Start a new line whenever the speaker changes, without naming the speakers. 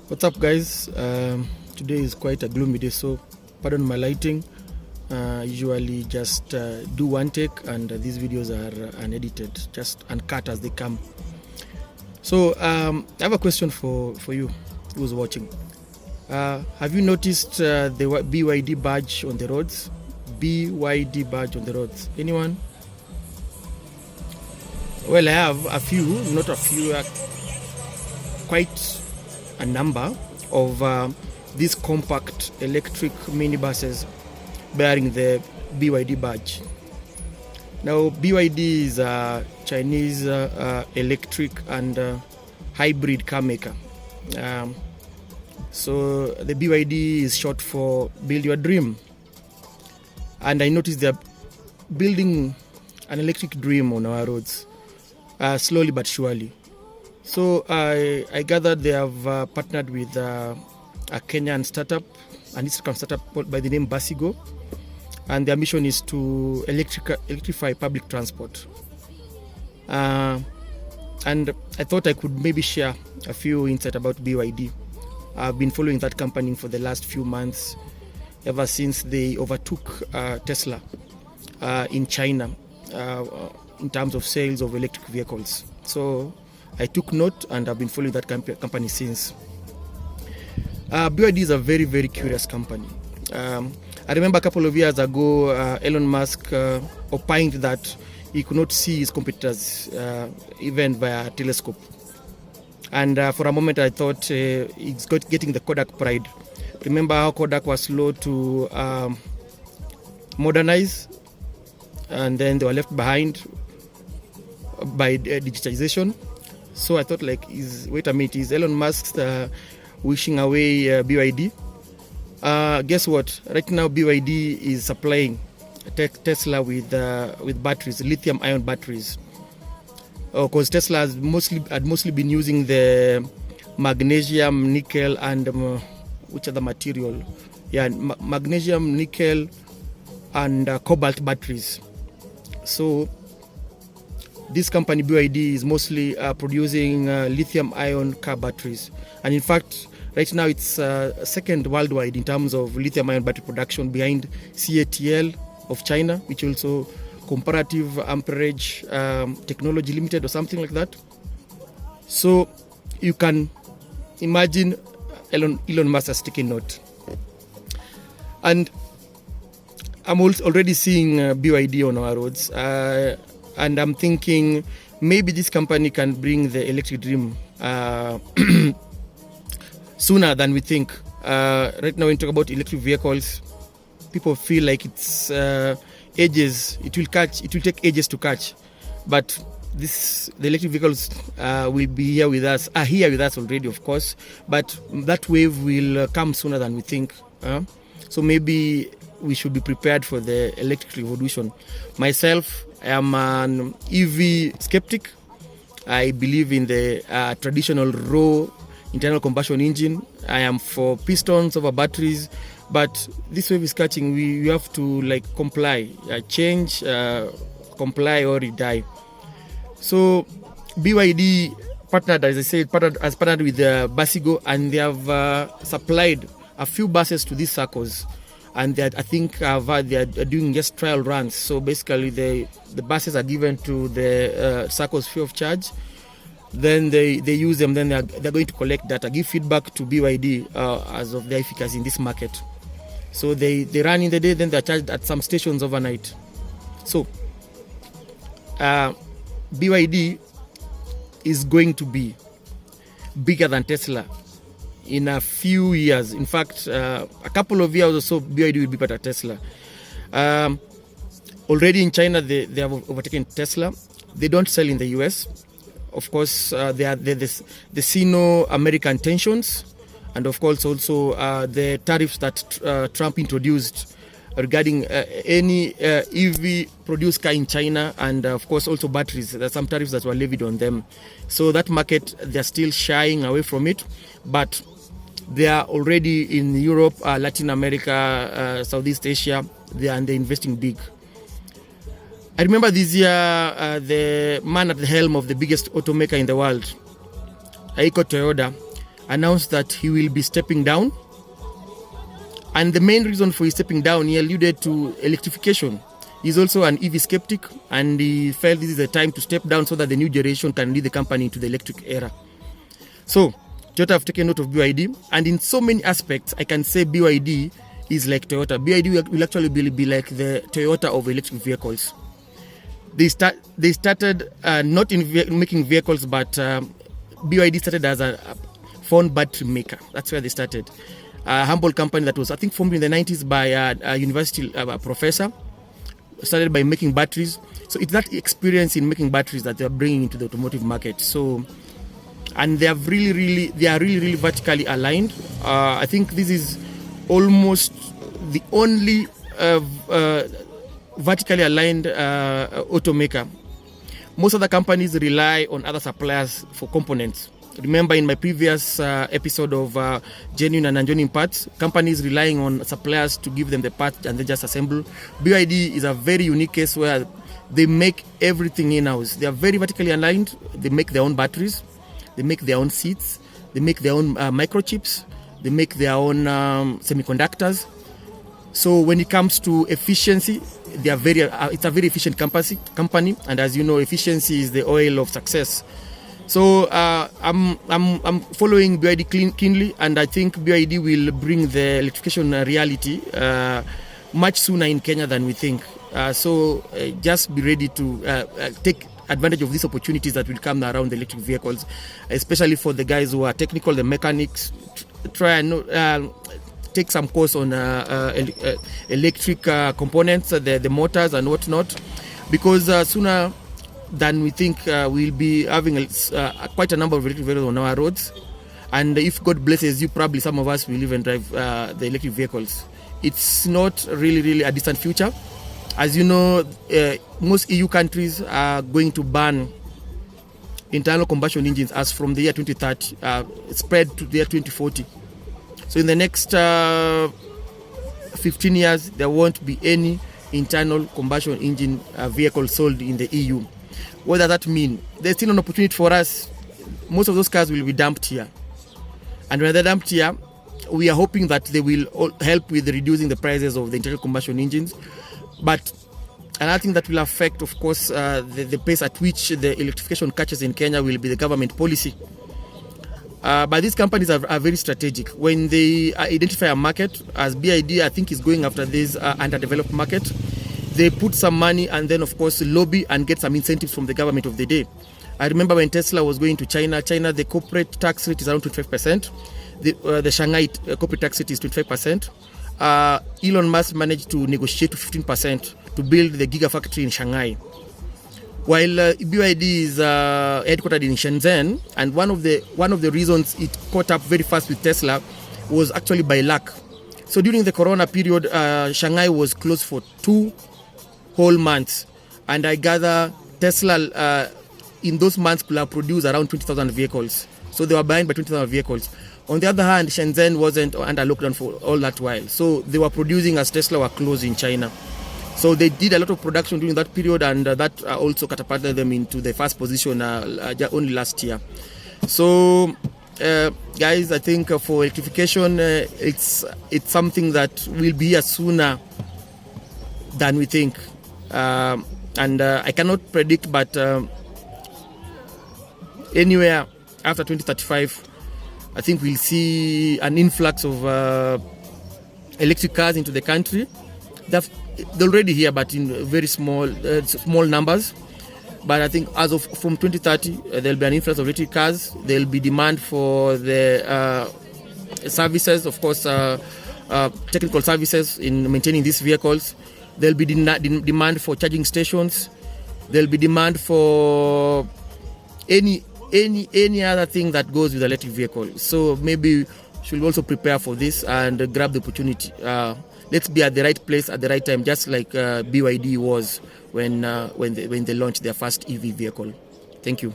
What's up, guys? Today is quite a gloomy day, so pardon my lighting. Usually just do one take, and these videos are unedited, just uncut as they come. So I have a question for you who's watching. Have you noticed the BYD badge on the roads? BYD badge on the roads. Anyone? Well, I have a few, not a few, quite a number of these compact electric minibuses bearing the BYD badge. Now, BYD is a Chinese electric and hybrid car maker. So the BYD is short for Build Your Dream. And I noticed they're building an electric dream on our roads, slowly but surely. So I gathered they have partnered with a Kenyan startup, an Instagram startup by the name Basigo, and their mission is to electrify public transport. And I thought I could maybe share a few insights about BYD. I've been following that company for the last few months, ever since they overtook Tesla in China in terms of sales of electric vehicles. So I took note, and I've been following that company since. BYD is a very, very curious company. I remember a couple of years ago, Elon Musk opined that he could not see his competitors even via a telescope. And for a moment, I thought he's getting the Kodak pride. Remember how Kodak was slow to modernize, and then they were left behind by digitization. So I thought, wait a minute, is Elon Musk wishing away BYD? Guess what? Right now, BYD is supplying Tesla with batteries, lithium-ion batteries. Because Tesla had mostly been using the magnesium, nickel, and which other material? Yeah, magnesium, nickel, and cobalt batteries. So this company BYD is mostly producing lithium-ion car batteries, and in fact, right now it's second worldwide in terms of lithium-ion battery production, behind CATL of China, which also Comparative Amperage Technology Limited or something like that. So you can imagine Elon Musk has taken note, and I'm already seeing BYD on our roads. And I'm thinking maybe this company can bring the electric dream sooner than we think. Right now, when we talk about electric vehicles, people feel like it's ages. It will take ages to catch. But the electric vehicles will be here with us. Are here with us already, of course. But that wave will come sooner than we think. So maybe we should be prepared for the electric revolution. Myself, I am an EV skeptic. I believe in the traditional raw internal combustion engine. I am for pistons over batteries, but this wave is catching. We have to comply, change, comply or die. So BYD partnered, as I said, has partnered with Basigo, and they have supplied a few buses to these circles. And I think they are doing just trial runs. So basically, the buses are given to the circles free of charge. Then they use them. Then they're going to collect data, give feedback to BYD as of their efficacy in this market. So they run in the day, then they're charged at some stations overnight. So BYD is going to be bigger than Tesla in a few years. In fact, a couple of years or so, BYD will be better than Tesla. Already in China, they have overtaken Tesla. They don't sell in the US. Of course, there are the Sino-American tensions, and of course also the tariffs that Trump introduced regarding any EV produced car in China, and of course also batteries. There are some tariffs that were levied on them. So that market, they're still shying away from it, but they are already in Europe, Latin America, Southeast Asia, they're investing big. I remember this year, the man at the helm of the biggest automaker in the world, Aiko Toyoda, announced that he will be stepping down. And the main reason for his stepping down, he alluded to electrification. He's also an EV skeptic, and he felt this is the time to step down so that the new generation can lead the company into the electric era. So Toyota have taken note of BYD, and in so many aspects, I can say BYD is like Toyota. BYD will actually be like the Toyota of electric vehicles. They started not in making vehicles, but BYD started as a phone battery maker. That's where they started. A humble company that was, I think, formed in the 90s by a university professor. Started by making batteries. So it's that experience in making batteries that they're bringing into the automotive market. So, and they are really vertically aligned. I think this is almost the only vertically aligned automaker. Most other companies rely on other suppliers for components. Remember in my previous episode of genuine and non-genuine parts, companies relying on suppliers to give them the parts and they just assemble. BYD is a very unique case where they make everything in-house. They are very vertically aligned. They make their own batteries. They make their own seats. They make their own microchips. They make their own semiconductors. So when it comes to efficiency, they are it's a very efficient company. And as you know, efficiency is the oil of success. So I'm following BYD keenly, and I think BYD will bring the electrification reality much sooner in Kenya than we think. So just be ready to take advantage of these opportunities that will come around the electric vehicles, especially for the guys who are technical, the mechanics. Try and take some course on electric components, the motors and whatnot, because sooner than we think we'll be having quite a number of electric vehicles on our roads. And if God blesses you, probably some of us will even drive the electric vehicles. It's not really a distant future. As you know, most EU countries are going to ban internal combustion engines as from the year 2030, spread to the year 2040. So in the next 15 years, there won't be any internal combustion engine vehicle sold in the EU. What does that mean? There's still an opportunity for us. Most of those cars will be dumped here. And when they're dumped here, we are hoping that they will help with reducing the prices of the internal combustion engines. But another thing that will affect, of course, the pace at which the electrification catches in Kenya will be the government policy. But these companies are very strategic. When they identify a market, as BYD, I think, is going after this underdeveloped market, they put some money and then, of course, lobby and get some incentives from the government of the day. I remember when Tesla was going to China, the corporate tax rate is around 25%. The Shanghai corporate tax rate is 25%. Elon Musk managed to negotiate to 15% to build the gigafactory in Shanghai. While BYD is headquartered in Shenzhen, and one of the reasons it caught up very fast with Tesla was actually by luck. So during the Corona period, Shanghai was closed for 2 whole months, and I gather Tesla in those months could have produced around 20,000 vehicles. So they were behind by 20,000 vehicles. On the other hand, Shenzhen wasn't under lockdown for all that while. So they were producing as Tesla were closed in China. So they did a lot of production during that period, and that also catapulted them into the first position only last year. So guys, I think for electrification, it's something that will be here sooner than we think. And I cannot predict, but anywhere after 2035, I think we'll see an influx of electric cars into the country. They're already here, but in very small numbers. But I think as of from 2030, there'll be an influx of electric cars. There'll be demand for the services, of course, technical services in maintaining these vehicles. There'll be demand for charging stations. There'll be demand for any other thing that goes with electric vehicle. So maybe we should also prepare for this and grab the opportunity. Let's be at the right place at the right time, just like BYD was when they launched their first EV vehicle. Thank you.